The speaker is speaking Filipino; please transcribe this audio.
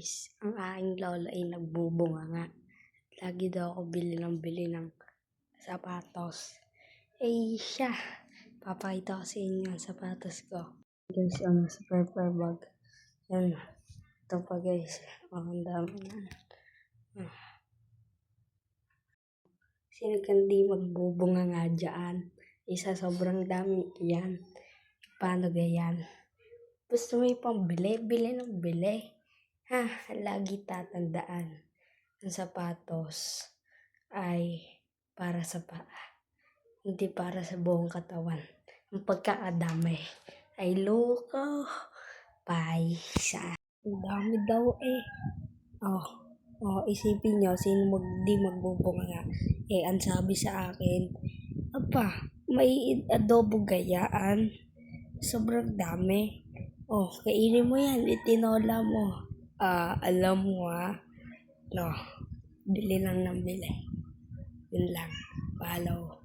guys, ang aking lola ay nagbubunga nga. Lagi daw ako bili ng sapatos. Eh siya, papakita ko sa inyo ang sapatos ko. Guys, super bag. Yan. Ito pa guys, ang dami na. Sino kandi magbubunga nga dyan? Isa sobrang dami yan. Paano ganyan? Gusto mo pambili, bili ng bili. Lagi tatandaan, ang sapatos ay para sa paa, hindi para sa buong katawan. Ang pagkakadami ay loko, paisa. Ang dami daw eh. Isipin nyo, sino di magbubunga nga. Ang sabi sa akin, may adobo gayaan. Sobrang dami. Kainin mo yan, itinola mo. Alam mo bili lang ng bili. Yun lang. Follow.